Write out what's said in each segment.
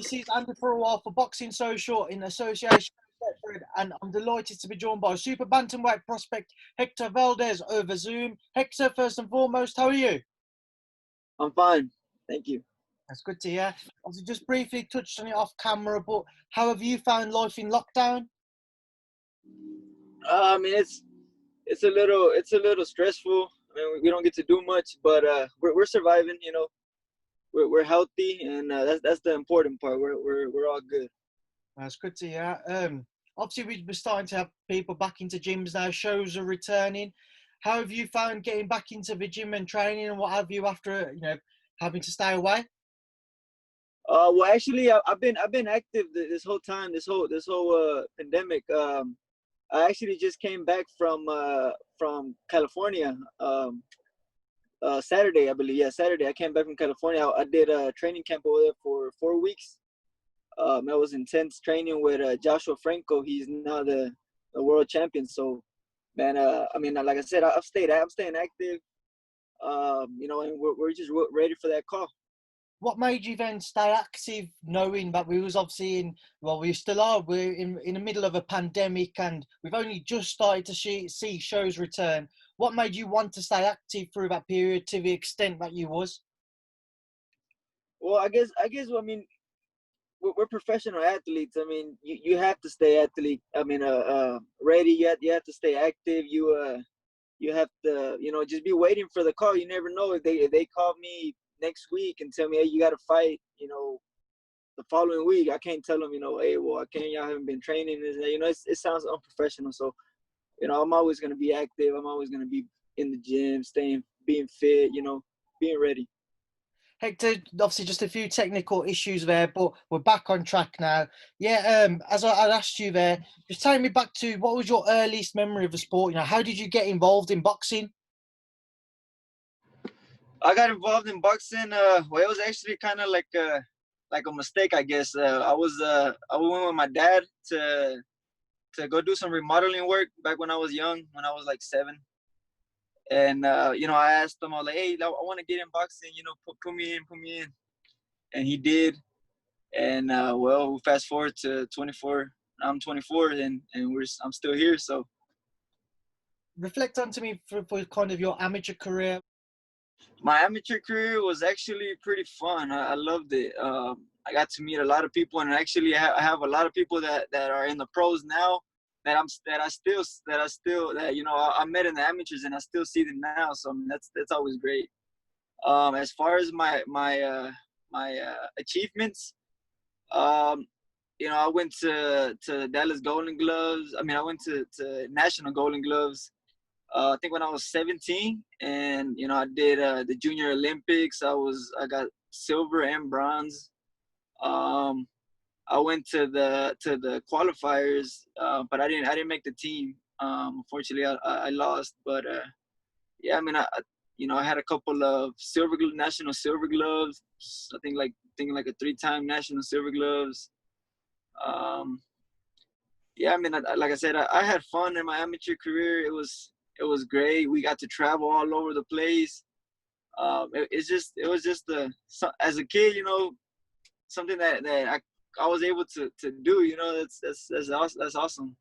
This is Andi Purewal for Boxing Social in association with Betfred, and I'm delighted to be joined by super bantamweight prospect Hector Valdez over Zoom. Hector, first and foremost, how are you? I'm fine, thank you. That's good to hear. Obviously, just briefly touched on it off camera, but how have you found life in lockdown? I mean, it's a little stressful. I mean, we don't get to do much, but we're surviving. You know, we're healthy, and that's the important part. We're all good. That's good to hear. Obviously, we're starting to have people back into gyms now. Shows are returning. How have you found getting back into the gym and training, and what have you after having to stay away? Well, actually, I've been active this whole time, this whole pandemic. I actually just came back from California. Saturday, I believe. Yeah, Saturday. I came back from California. I did a training camp over there for 4 weeks. That was intense training with Joshua Franco. He's now the world champion. So, man, I mean, like I said, I'm staying active. And we're just ready for that call. What made you then stay active, knowing that we was obviously we still are, we're in the middle of a pandemic and we've only just started to see shows return. What made you want to stay active through that period to the extent that you was? Well, I guess, I mean, we're professional athletes. I mean, you have to stay ready. You have to stay active. You have to, just be waiting for the call. You never know if they call me next week and tell me, hey, you got to fight, the following week. I can't tell them, hey, well, y'all haven't been training. It sounds unprofessional. So, I'm always going to be active. I'm always going to be in the gym, being fit, being ready. Hector, obviously just a few technical issues there, but we're back on track now. Yeah, as I asked you there, just take me back to what was your earliest memory of the sport? How did you get involved in boxing? I got involved in boxing. It was actually kind of like a mistake, I guess. I went with my dad to go do some remodeling work back when I was young, when I was like 7. And I asked him, I was like, hey, I want to get in boxing. Put me in. And he did. And we fast forward to 24. I'm 24, and I'm still here. So reflect on to me for kind of your amateur career. My amateur career was actually pretty fun. I loved it. I got to meet a lot of people, and actually I have a lot of people that are in the pros now that I met in the amateurs, and I still see them now. So I mean, that's always great. As far as my achievements, I went to Dallas Golden Gloves. I mean, I went to National Golden Gloves. I think when I was 17, and I did the Junior Olympics. I got silver and bronze. I went to the qualifiers, but I didn't make the team. Unfortunately, I lost. But yeah, I mean, I had a couple of national silver gloves. I think like a 3-time national silver gloves. Yeah, I mean, like I said, I had fun in my amateur career. It was great. We got to travel all over the place. It was just as a kid, something that I was able to do. That's awesome.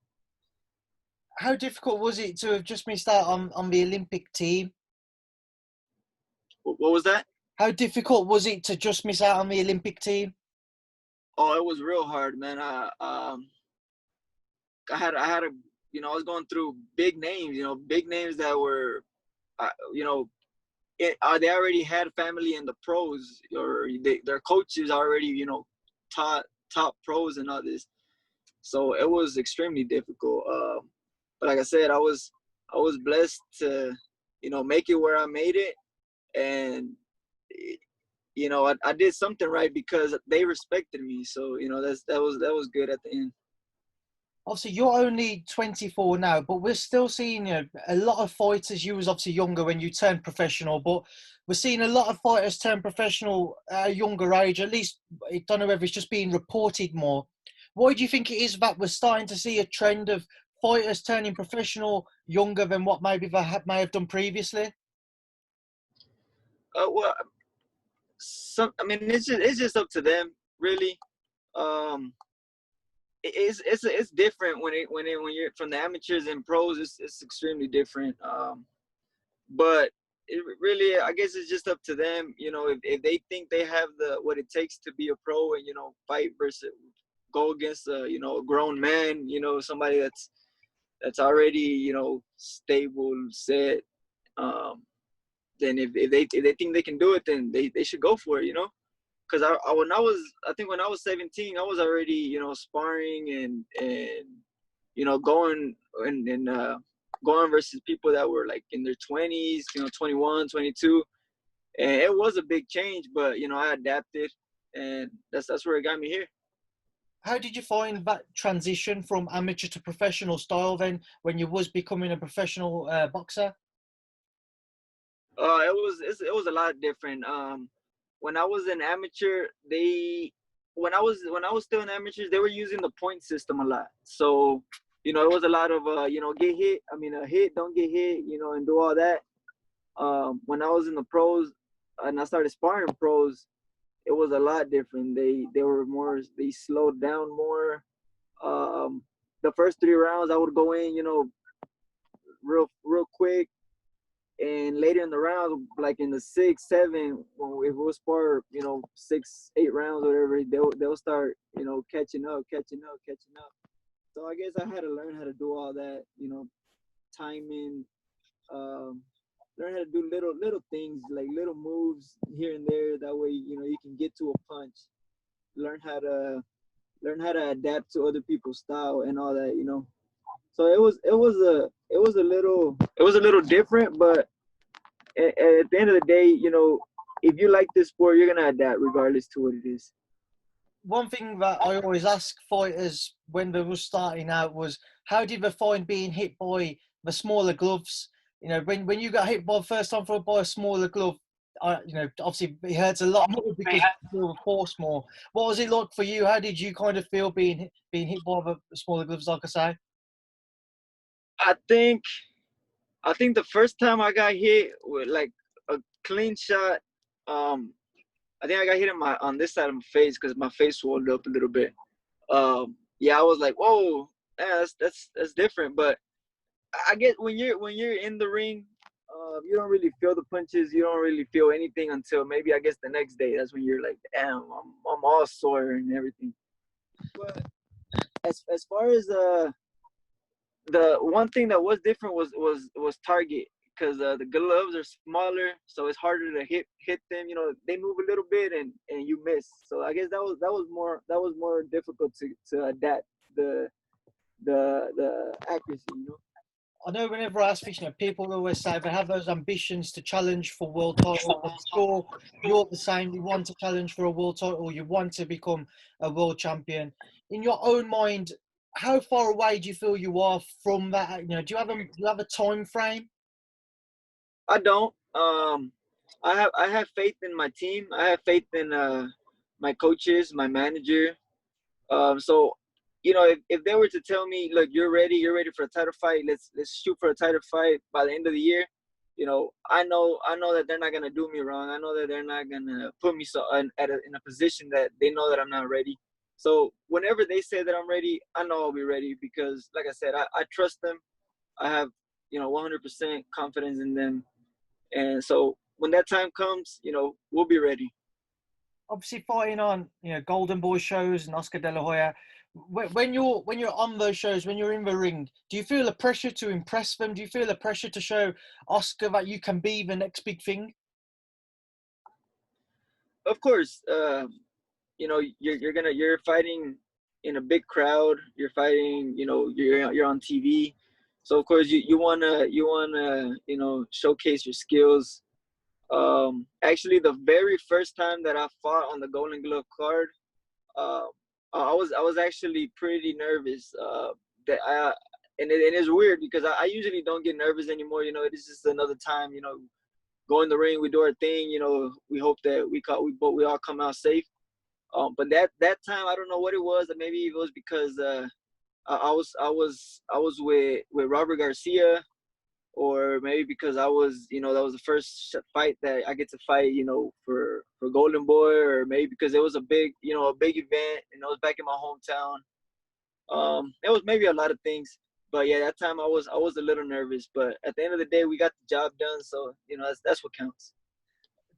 How difficult was it to have just missed out on the Olympic team? What was that? How difficult was it to just miss out on the Olympic team? Oh, it was real hard, man. I was going through big names, big names that were, they already had family in the pros, or their coaches already, top pros and all this. So it was extremely difficult. But like I said, I was blessed to, make it where I made it. And, I did something right because they respected me. So, that was good at the end. Obviously, you're only 24 now, but we're still seeing a lot of fighters. You was obviously younger when you turned professional, but we're seeing a lot of fighters turn professional at a younger age. At least, I don't know whether it's just being reported more. Why do you think it is that we're starting to see a trend of fighters turning professional younger than what maybe they may have done previously? Well, I mean, it's just up to them, really. Um, it's different when you're from the amateurs and pros. It's extremely different. But it really, I guess it's just up to them. You know, if they think they have what it takes to be a pro and fight versus go against a grown man. Somebody that's already stable, set. Um, then if they think they can do it, then they should go for it. Because when I was 17, I was already sparring and going and going versus people that were like in their 20s, 21, 22, and it was a big change. But I adapted, and that's where it got me here. How did you find that transition from amateur to professional style then when you was becoming a professional boxer? It was a lot different. When I was an amateur, when I was still in amateurs, they were using the point system a lot. So, it was a lot of get hit. I mean, a hit, don't get hit, and do all that. When I was in the pros and I started sparring pros, it was a lot different. They slowed down more. Um, the first 3 rounds I would go in, real quick, and later in the round, like in the 6, 7, when if we'll spar, 6, 8 rounds, whatever, they'll start, catching up. So I guess I had to learn how to do all that, timing, um, learn how to do little things like little moves here and there. That way, you can get to a punch. Learn how to adapt to other people's style and all that. So it was a little different, but at the end of the day, if you like this sport, you're gonna adapt regardless to what it is. One thing that I always ask fighters when they were starting out was, how did they find being hit by the smaller gloves? When you got hit by the first time by a smaller glove, obviously it hurts a lot more because you feel the force more. What was it like for you? How did you kind of feel being hit by the smaller gloves, like I say? I think the first time I got hit with like a clean shot, um, I think I got hit on this side of my face because my face swelled up a little bit. Yeah, I was like, whoa, yeah, that's different. But I get when you're in the ring, you don't really feel the punches. You don't really feel anything until maybe I guess the next day. That's when you're like, damn, I'm all sore and everything. But as far as the one thing that was different was target, because the gloves are smaller, so it's harder to hit them. They move a little bit and you miss. So I guess that was more difficult to adapt the accuracy. I know whenever I ask this, people always say they have those ambitions to challenge for world title. I'm sure you're the same. You want to challenge for a world title. You want to become a world champion. In your own mind, how far away do you feel you are from that? Do you have a time frame? I don't. I have faith in my team. I have faith in my coaches, my manager. So, if they were to tell me, look, you're ready for a title fight. Let's shoot for a title fight by the end of the year. I know that they're not gonna do me wrong. I know that they're not gonna put me in a position that they know that I'm not ready. So whenever they say that I'm ready, I know I'll be ready because, like I said, I trust them. I have 100% confidence in them, and so when that time comes, we'll be ready. Obviously, fighting on Golden Boy shows and Oscar De La Hoya. When you're on those shows, when you're in the ring, do you feel the pressure to impress them? Do you feel the pressure to show Oscar that you can be the next big thing? Of course, you're fighting in a big crowd. You're fighting, you're on TV, so of course you wanna showcase your skills. Actually, the very first time that I fought on the Golden Glove card, uh, I was actually pretty nervous. That I and it's weird because I usually don't get nervous anymore. It is just another time. Go in the ring, we do our thing. We hope that we all come out safe. But that time, I don't know what it was. Maybe it was because I was with Robert Garcia, or maybe because I was, that was the first fight that I get to fight, for Golden Boy, or maybe because it was a big, a big event, and it was back in my hometown. It was maybe a lot of things, but yeah, that time I was a little nervous, but at the end of the day, we got the job done, so that's what counts.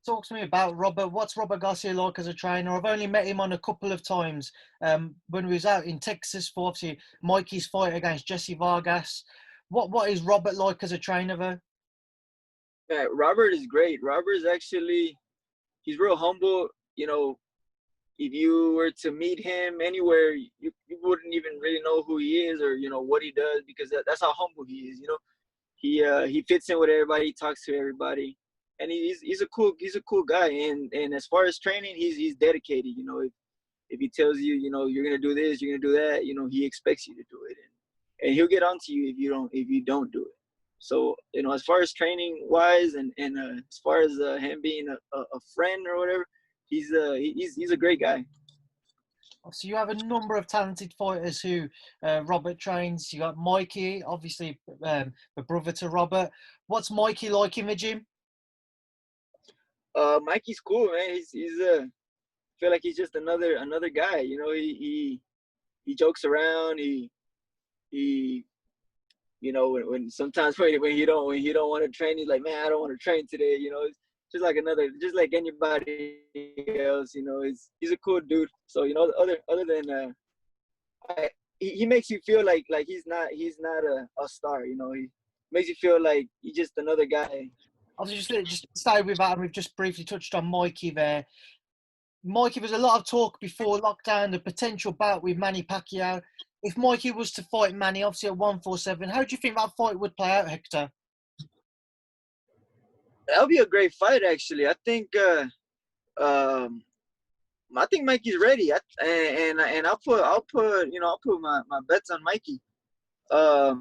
Talk to me about Robert. What's Robert Garcia like as a trainer? I've only met him on a couple of times. When we was out in Texas for obviously Mikey's fight against Jesse Vargas. What is Robert like as a trainer though? Yeah, Robert is great. Robert is actually, he's real humble. If you were to meet him anywhere, you wouldn't even really know who he is, or what he does, because that's how humble he is. He fits in with everybody, he talks to everybody, and he's a cool guy. And as far as training, he's dedicated. If he tells you, you're gonna do this, you're gonna do that, he expects you to do it, and he'll get onto you if you don't do it. So as far as training wise, and as far as him being a friend or whatever, he's a great guy. So you have a number of talented fighters who Robert trains. You got Mikey, obviously the brother to Robert. What's Mikey like in the gym? Mikey's cool, man. He's I feel like he's just another guy. He jokes around. He when sometimes when he don't want to train, he's like, man, I don't want to train today. It's just like anybody else. He's a cool dude. So other than he makes you feel like he's not a star. He makes you feel like he's just another guy. I'll just stay with that, and we've just briefly touched on Mikey there. Mikey, there's a lot of talk before lockdown, the potential bout with Manny Pacquiao. If Mikey was to fight Manny, obviously at 147, how do you think that fight would play out, Hector? That'll be a great fight, actually. I think Mikey's ready. I'll put my bets on Mikey. I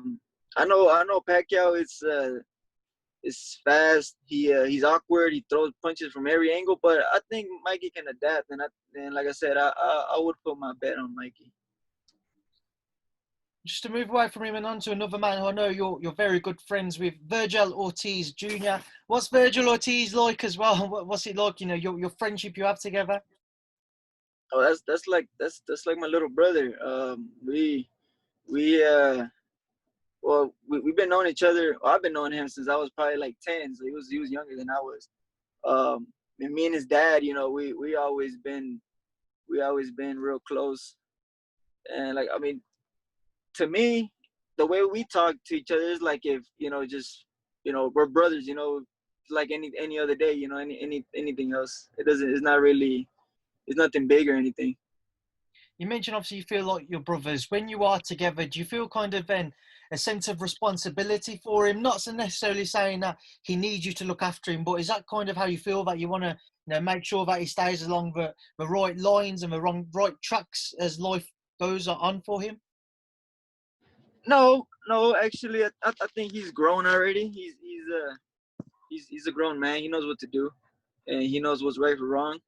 know Pacquiao is fast. He's awkward. He throws punches from every angle, but I think Mikey can adapt. And like I said, I would put my bet on Mikey. Just to move away from him and on to another man who I know you're very good friends with, Vergil Ortiz Jr. What's Vergil Ortiz like as well? What's it like? Your friendship you have together. Oh, that's like my little brother. We've been knowing each other. Well, I've been knowing him since I was probably like 10, so he was younger than I was. And me and his dad, we always been real close. And to me, the way we talk to each other is like if we're brothers. Like any other day. Anything else. It's nothing big or anything. You mentioned obviously you feel like you're brothers. When you are together, do you feel kind of then a sense of responsibility for him? Not so necessarily saying that he needs you to look after him, but is that kind of how you feel, that you want to make sure that he stays along the right lines and the right tracks as life goes on for him? No, actually, I think he's grown already. He's a grown man. He knows what to do, and he knows what's right or wrong.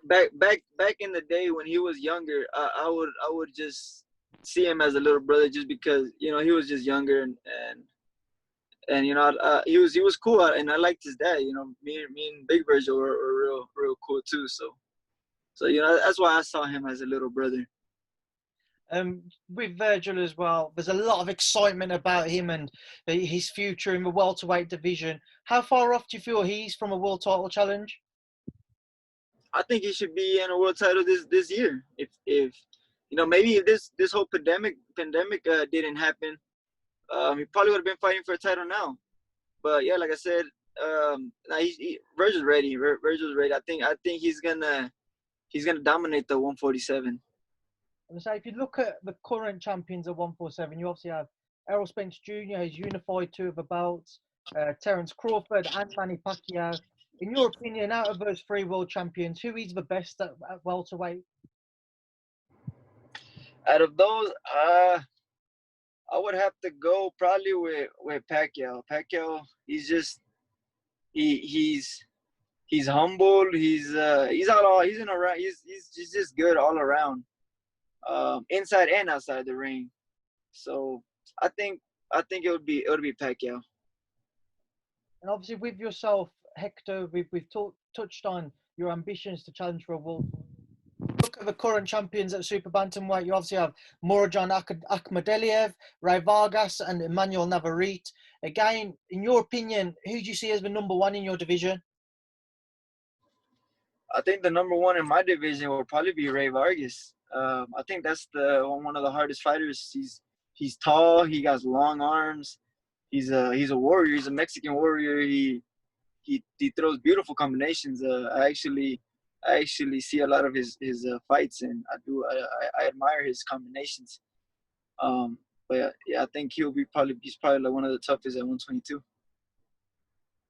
Back in the day when he was younger, I would just see him as a little brother, just because he was just younger, and he was cool, and I liked his dad. Me and Big Vergil were real cool too. So that's why I saw him as a little brother. With Vergil as well, there's a lot of excitement about him and his future in the welterweight division. How far off do you feel he's from a world title challenge? I think he should be in a world title this year. If maybe if this whole pandemic didn't happen, he probably would have been fighting for a title now. But yeah, like I said, Vergil's ready. Vergil's ready. I think he's gonna dominate the 147. So if you look at the current champions at 147, you obviously have Errol Spence Jr. has unified 2 of the belts, Terence Crawford and Manny Pacquiao. In your opinion, out of those 3 world champions, who is the best at welterweight? Out of those, I would have to go probably with Pacquiao. Pacquiao, he's humble. He's just good all around, inside and outside the ring. So I think I think it would be Pacquiao. And obviously, with yourself, Hector, we've touched on your ambitions to challenge for a world. Look at the current champions at super bantamweight. You obviously have Murodjon Akhmadaliev, Ray Vargas, and Emmanuel Navarrete. Again, in your opinion, who do you see as the number one in your division? I think the number one in my division will probably be Ray Vargas. I think that's one of the hardest fighters. He's tall. He got long arms. He's a warrior. He's a Mexican warrior. He throws beautiful combinations. I actually see a lot of his fights, and I admire his combinations. But yeah, I think he's probably like one of the toughest at 122.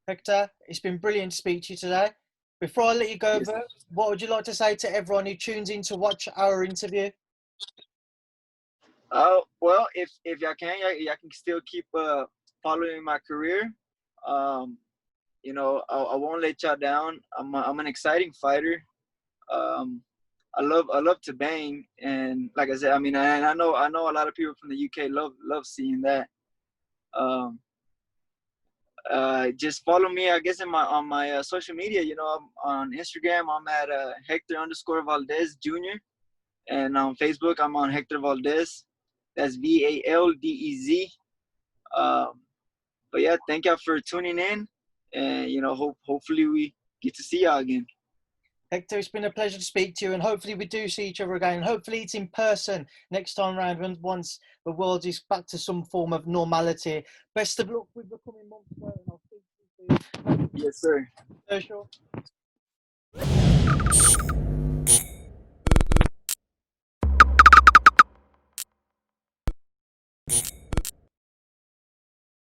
Hector, it's been brilliant to speak to you today. Before I let you go, Yes. what would you like to say to everyone who tunes in to watch our interview? Well, if y'all can still keep following my career. You know, I won't let y'all down. I'm an exciting fighter. I love to bang, and like I said, I mean, I know a lot of people from the UK love seeing that. Just follow me, I guess, on my social media. You know, on Instagram, I'm at Hector_Valdez Jr. And on Facebook, I'm on Hector Valdez. That's Valdez. But yeah, thank y'all for tuning in, and you know, hopefully we get to see y'all again. Hector, it's been a pleasure to speak to you, and hopefully we do see each other again. And hopefully it's in person next time round once the world is back to some form of normality. Best of luck with the coming months, and I'll speak to you soon. Yes, sir. Sure.